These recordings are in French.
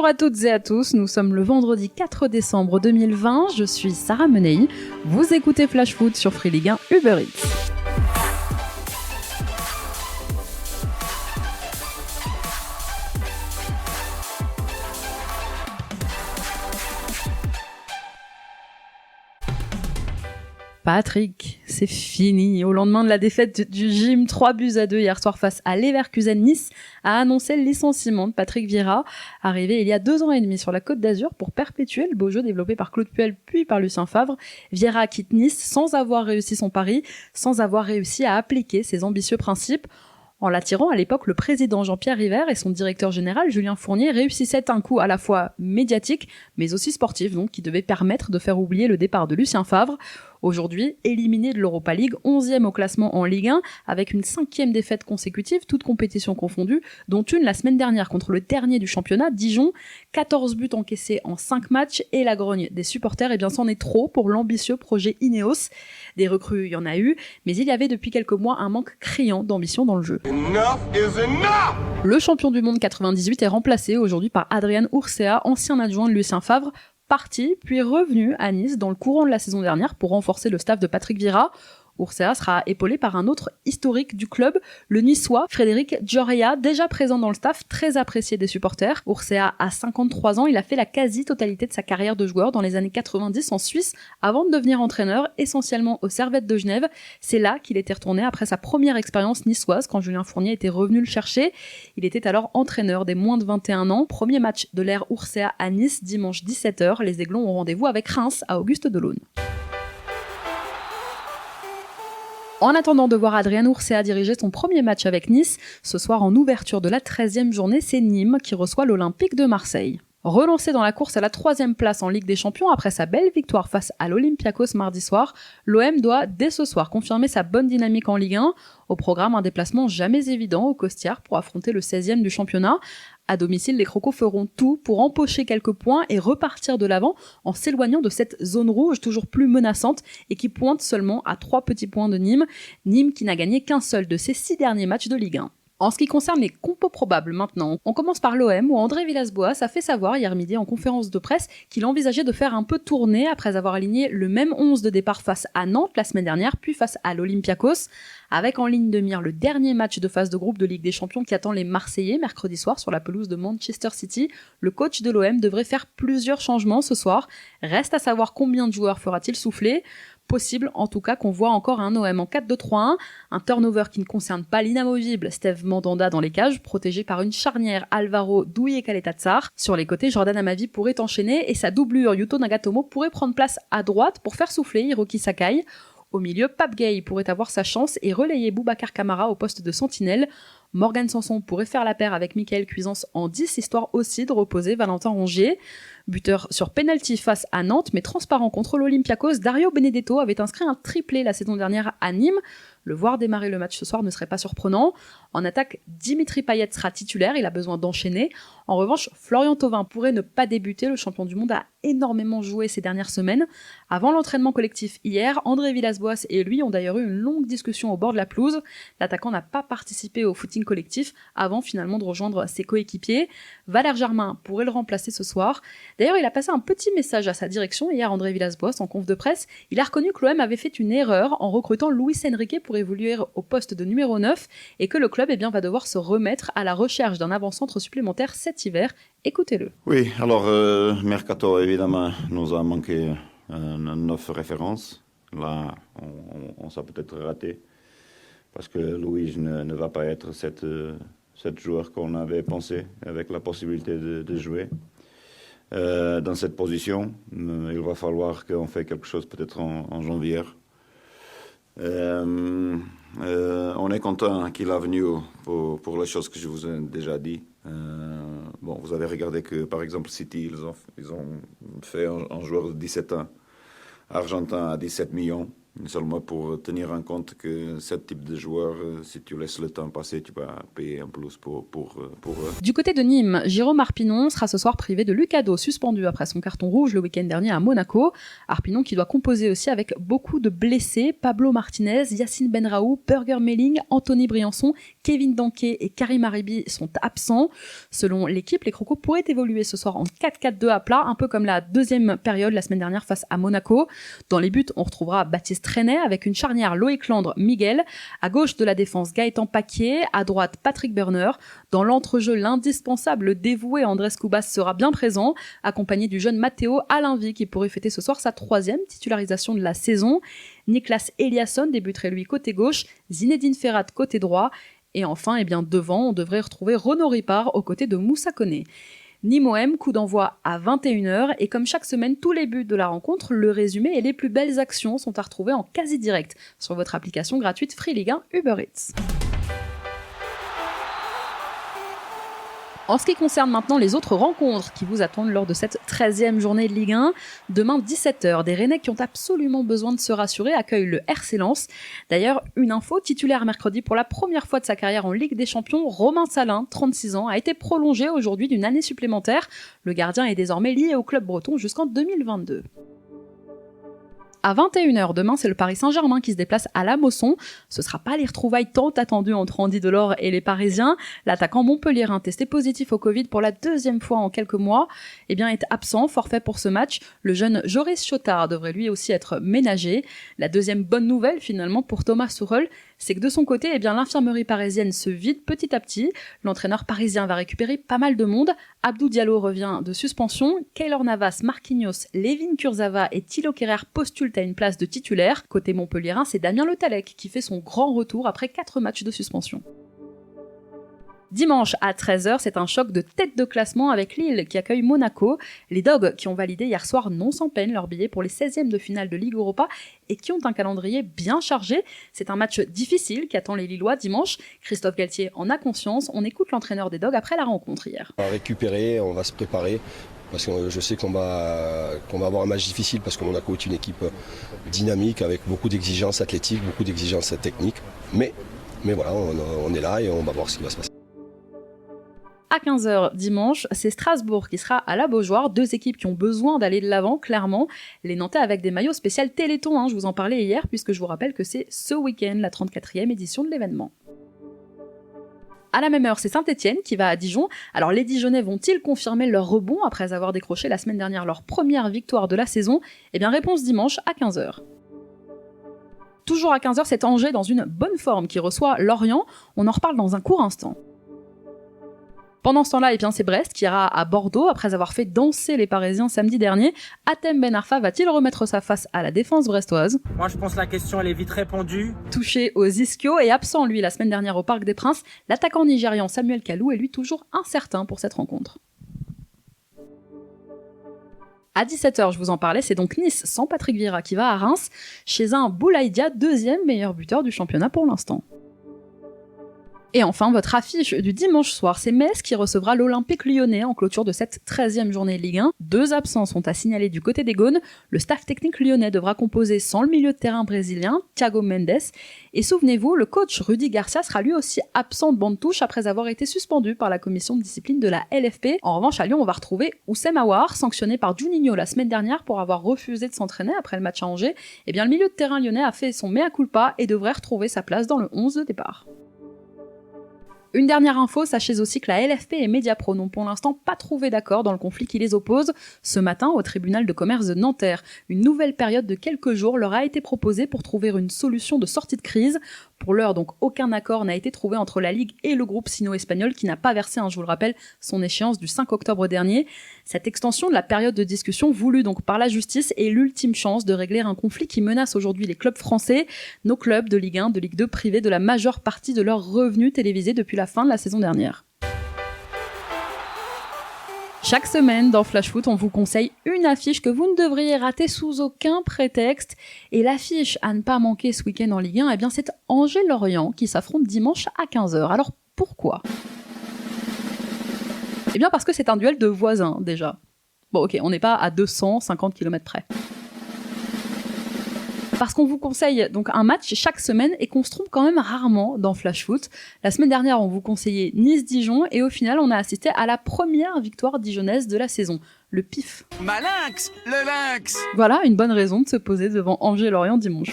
à toutes et à tous, nous sommes le vendredi 4 décembre 2020, je suis Sarah Menei, vous écoutez Flash Foot sur Free Ligue 1 Uber Eats. Patrick, c'est fini. Au lendemain de la défaite du Gym 3-2 hier soir face à Leverkusen, Nice a annoncé le licenciement de Patrick Vieira, arrivé il y a 2 ans et demi sur la Côte d'Azur pour perpétuer le beau jeu développé par Claude Puel puis par Lucien Favre. Vieira quitte Nice sans avoir réussi son pari, sans avoir réussi à appliquer ses ambitieux principes. En l'attirant, à l'époque, le président Jean-Pierre River et son directeur général Julien Fournier réussissaient un coup à la fois médiatique, mais aussi sportif, donc, qui devait permettre de faire oublier le départ de Lucien Favre. Aujourd'hui, éliminé de l'Europa League, 11e au classement en Ligue 1, avec une 5e défaite consécutive, toutes compétitions confondues, dont une la semaine dernière contre le dernier du championnat, Dijon, 14 buts encaissés en 5 matchs, et la grogne des supporters, eh bien c'en est trop pour l'ambitieux projet Ineos. Des recrues, il y en a eu, mais il y avait depuis quelques mois un manque criant d'ambition dans le jeu. Enough is enough! Le champion du monde 98 est remplacé aujourd'hui par Adrian Urcea, ancien adjoint de Lucien Favre, parti puis revenu à Nice dans le courant de la saison dernière pour renforcer le staff de Patrick Vieira. Urcea sera épaulé par un autre historique du club, le Niçois Frédéric Giorea, déjà présent dans le staff, très apprécié des supporters. Urcea a 53 ans, il a fait la quasi-totalité de sa carrière de joueur dans les années 90 en Suisse, avant de devenir entraîneur, essentiellement aux Servettes de Genève. C'est là qu'il était retourné après sa première expérience niçoise, quand Julien Fournier était revenu le chercher. Il était alors entraîneur des moins de 21 ans. Premier match de l'ère Urcea à Nice, dimanche 17h. Les Aiglons ont rendez-vous avec Reims à Auguste Delaune. En attendant de voir Adrian Urcea diriger son premier match avec Nice, ce soir en ouverture de la 13e journée, c'est Nîmes qui reçoit l'Olympique de Marseille. Relancé dans la course à la 3e place en Ligue des Champions après sa belle victoire face à l'Olympiakos mardi soir, l'OM doit dès ce soir confirmer sa bonne dynamique en Ligue 1. Au programme, un déplacement jamais évident au Costières pour affronter le 16e du championnat. À domicile, les Crocos feront tout pour empocher quelques points et repartir de l'avant en s'éloignant de cette zone rouge toujours plus menaçante et qui pointe seulement à 3 petits points de Nîmes. Nîmes qui n'a gagné qu'un seul de ses 6 derniers matchs de Ligue 1. En ce qui concerne les compos probables maintenant, on commence par l'OM où André Villas-Boas a fait savoir hier midi en conférence de presse qu'il envisageait de faire un peu tourner après avoir aligné le même 11 de départ face à Nantes la semaine dernière puis face à l'Olympiakos, avec en ligne de mire le dernier match de phase de groupe de Ligue des Champions qui attend les Marseillais mercredi soir sur la pelouse de Manchester City. Le coach de l'OM devrait faire plusieurs changements ce soir. Reste à savoir combien de joueurs fera-t-il souffler. Possible en tout cas qu'on voit encore un OM en 4-2-3-1, un turnover qui ne concerne pas l'inamovible Steve Mandanda dans les cages, protégé par une charnière Alvaro Douillet-Caleta-Tsar. Sur les côtés, Jordan Amavi pourrait enchaîner et sa doublure Yuto Nagatomo pourrait prendre place à droite pour faire souffler Hiroki Sakai. Au milieu, Pape Gueye pourrait avoir sa chance et relayer Boubacar Kamara au poste de sentinelle. Morgan Sanson pourrait faire la paire avec Michael Cuisance en 10, histoire aussi de reposer Valentin Rongier. Buteur sur penalty face à Nantes, mais transparent contre l'Olympiakos, Dario Benedetto avait inscrit un triplé la saison dernière à Nîmes. Le voir démarrer le match ce soir ne serait pas surprenant. En attaque, Dimitri Payet sera titulaire, il a besoin d'enchaîner. En revanche, Florian Thauvin pourrait ne pas débuter, le champion du monde a énormément joué ces dernières semaines. Avant l'entraînement collectif hier, André Villas-Boas et lui ont d'ailleurs eu une longue discussion au bord de la pelouse. L'attaquant n'a pas participé au footing collectif avant finalement de rejoindre ses coéquipiers. Valère Germain pourrait le remplacer ce soir. D'ailleurs, il a passé un petit message à sa direction hier, André Villas-Boas, en conf de presse. Il a reconnu que l'OM avait fait une erreur en recrutant Luis Enrique pour évoluer au poste de numéro 9 et que le club va devoir se remettre à la recherche d'un avant-centre supplémentaire cet hiver. Écoutez-le. Oui, alors Mercato évidemment nous a manqué 9 références. Là, on s'est peut-être raté parce que Louis ne va pas être cette joueur qu'on avait pensé avec la possibilité de jouer. Dans cette position, il va falloir qu'on fasse quelque chose peut-être en janvier. On est content qu'il est venu pour les choses que je vous ai déjà dit. Bon, vous avez regardé que par exemple City, ils ont fait un joueur de 17 ans, argentin à 17 millions. Seulement pour tenir en compte que ce type de joueur, si tu laisses le temps passer, tu vas payer un plus pour eux. Du côté de Nîmes, Jérôme Arpinon sera ce soir privé de Lucado, suspendu après son carton rouge le week-end dernier à Monaco. Arpinon qui doit composer aussi avec beaucoup de blessés, Pablo Martinez, Yacine Benraou, Burger Melling, Anthony Briançon, Kevin Danquet et Karim Aribi sont absents. Selon l'équipe, les Crocos pourraient évoluer ce soir en 4-4-2 à plat, un peu comme la deuxième période la semaine dernière face à Monaco. Dans les buts, on retrouvera Baptiste Trenet avec une charnière Loïc Landre-Miguel. À gauche de la défense, Gaëtan Paquier. À droite, Patrick Berner. Dans l'entrejeu, l'indispensable, le dévoué Andrés Cubas sera bien présent, accompagné du jeune Matteo Alainvi qui pourrait fêter ce soir sa 3e titularisation de la saison. Niklas Eliasson débuterait lui côté gauche, Zinedine Ferrat côté droit. Et enfin, devant, on devrait retrouver Renaud Ripard aux côtés de Moussa Koné. Nîmes-OM, coup d'envoi à 21h, et comme chaque semaine, tous les buts de la rencontre, le résumé et les plus belles actions sont à retrouver en quasi-direct sur votre application gratuite Free Ligue 1 Uber Eats. En ce qui concerne maintenant les autres rencontres qui vous attendent lors de cette 13e journée de Ligue 1, demain 17h, des Rennais qui ont absolument besoin de se rassurer accueillent le RC Lens. D'ailleurs, une info, titulaire mercredi pour la première fois de sa carrière en Ligue des Champions, Romain Salin, 36 ans, a été prolongé aujourd'hui d'une année supplémentaire. Le gardien est désormais lié au club breton jusqu'en 2022. À 21h, demain, c'est le Paris Saint-Germain qui se déplace à la Mosson. Ce sera pas les retrouvailles tant attendues entre Andy Delors et les Parisiens. L'attaquant montpelliérain, testé positif au Covid pour la 2e fois en quelques mois, est absent, forfait pour ce match. Le jeune Joris Chotard devrait lui aussi être ménagé. La deuxième bonne nouvelle, finalement, pour Thomas Tuchel, c'est que de son côté, l'infirmerie parisienne se vide petit à petit. L'entraîneur parisien va récupérer pas mal de monde. Abdou Diallo revient de suspension. Keylor Navas, Marquinhos, Lévin Kurzawa et Thilo Kehrer postulent à une place de titulaire. Côté montpelliérain, c'est Damien Le Tallec qui fait son grand retour après 4 matchs de suspension. Dimanche à 13h, c'est un choc de tête de classement avec Lille qui accueille Monaco. Les Dogs qui ont validé hier soir non sans peine leur billet pour les 16e de finale de Ligue Europa et qui ont un calendrier bien chargé. C'est un match difficile qui attend les Lillois dimanche. Christophe Galtier en a conscience. On écoute l'entraîneur des Dogs après la rencontre hier. On va récupérer, on va se préparer. Parce que je sais qu'on va avoir un match difficile parce que Monaco est une équipe dynamique avec beaucoup d'exigences athlétiques, beaucoup d'exigences techniques. Mais voilà, on est là et on va voir ce qui va se passer. À 15h dimanche, c'est Strasbourg qui sera à la Beaujoire, 2 équipes qui ont besoin d'aller de l'avant, clairement. Les Nantais avec des maillots spécial Téléthon, je vous en parlais hier, puisque je vous rappelle que c'est ce week-end, la 34e édition de l'événement. À la même heure, c'est Saint-Etienne qui va à Dijon. Alors les Dijonnais vont-ils confirmer leur rebond après avoir décroché la semaine dernière leur première victoire de la saison ? Réponse dimanche à 15h. Toujours à 15h, c'est Angers dans une bonne forme qui reçoit Lorient. On en reparle dans un court instant. Pendant ce temps-là, c'est Brest qui ira à Bordeaux après avoir fait danser les Parisiens samedi dernier. Hatem Ben Arfa va-t-il remettre sa face à la défense brestoise ? Moi, je pense que la question elle est vite répondue. Touché aux ischios et absent lui la semaine dernière au Parc des Princes, l'attaquant nigérian Samuel Kalou est lui toujours incertain pour cette rencontre. À 17h, je vous en parlais, c'est donc Nice sans Patrick Vieira qui va à Reims, chez un Boulaïdia, 2e meilleur buteur du championnat pour l'instant. Et enfin, votre affiche du dimanche soir, c'est Metz qui recevra l'Olympique Lyonnais en clôture de cette 13e journée de Ligue 1. 2 absents sont à signaler du côté des Gaunes. Le staff technique lyonnais devra composer sans le milieu de terrain brésilien, Thiago Mendes. Et souvenez-vous, le coach Rudy Garcia sera lui aussi absent de banc de touche après avoir été suspendu par la commission de discipline de la LFP. En revanche, à Lyon, on va retrouver Oussem Aouar, sanctionné par Juninho la semaine dernière pour avoir refusé de s'entraîner après le match à Angers. Le milieu de terrain lyonnais a fait son mea culpa et devrait retrouver sa place dans le 11 de départ. Une dernière info, sachez aussi que la LFP et Mediapro n'ont pour l'instant pas trouvé d'accord dans le conflit qui les oppose. Ce matin, au tribunal de commerce de Nanterre, une nouvelle période de quelques jours leur a été proposée pour trouver une solution de sortie de crise. Pour l'heure, donc, aucun accord n'a été trouvé entre la Ligue et le groupe sino-espagnol qui n'a pas versé, je vous le rappelle, son échéance du 5 octobre dernier. Cette extension de la période de discussion voulue donc par la justice est l'ultime chance de régler un conflit qui menace aujourd'hui les clubs français, nos clubs de Ligue 1, de Ligue 2 privés de la majeure partie de leurs revenus télévisés depuis la fin de la saison dernière. Chaque semaine, dans Flash Foot, on vous conseille une affiche que vous ne devriez rater sous aucun prétexte. Et l'affiche à ne pas manquer ce week-end en Ligue 1, c'est Angers-Lorient qui s'affronte dimanche à 15h. Alors pourquoi ? Parce que c'est un duel de voisins, déjà. Bon, ok, on n'est pas à 250 km près. Parce qu'on vous conseille donc un match chaque semaine et qu'on se trompe quand même rarement dans Flash Foot. La semaine dernière, on vous conseillait Nice-Dijon et au final, on a assisté à la première victoire dijonnaise de la saison, le PIF. Malinx, le lynx. Voilà une bonne raison de se poser devant Angers-Lorient dimanche.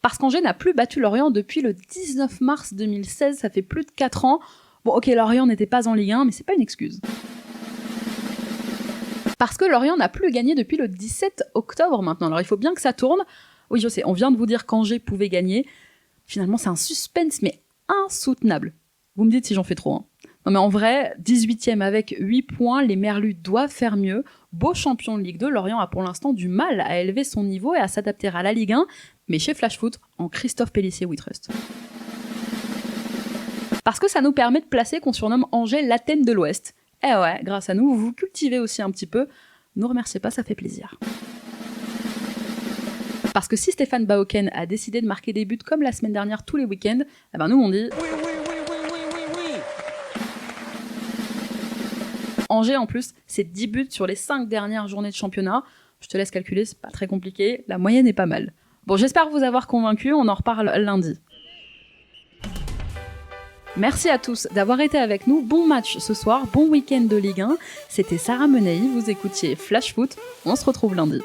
Parce qu'Angers n'a plus battu Lorient depuis le 19 mars 2016, ça fait plus de 4 ans. Bon ok, Lorient n'était pas en Ligue 1, mais c'est pas une excuse. Parce que Lorient n'a plus gagné depuis le 17 octobre maintenant, alors il faut bien que ça tourne. Oui je sais, on vient de vous dire qu'Angers pouvait gagner. Finalement c'est un suspense mais insoutenable. Vous me dites si j'en fais trop. Non mais en vrai, 18ème avec 8 points, les Merlus doivent faire mieux. Beau champion de Ligue 2, Lorient a pour l'instant du mal à élever son niveau et à s'adapter à la Ligue 1, mais chez Flash Foot, en Christophe Pélissier We Trust. Parce que ça nous permet de placer qu'on surnomme Angers l'Athènes de l'Ouest. Eh ouais, grâce à nous, vous vous cultivez aussi un petit peu. Ne remerciez pas, ça fait plaisir. Parce que si Stéphane Baoken a décidé de marquer des buts comme la semaine dernière tous les week-ends, eh ben nous on dit... Oui. Angers en plus, c'est 10 buts sur les 5 dernières journées de championnat. Je te laisse calculer, c'est pas très compliqué, la moyenne est pas mal. Bon, j'espère vous avoir convaincu, on en reparle lundi. Merci à tous d'avoir été avec nous, bon match ce soir, bon week-end de Ligue 1. C'était Sarah Menei, vous écoutiez Flash Foot, on se retrouve lundi.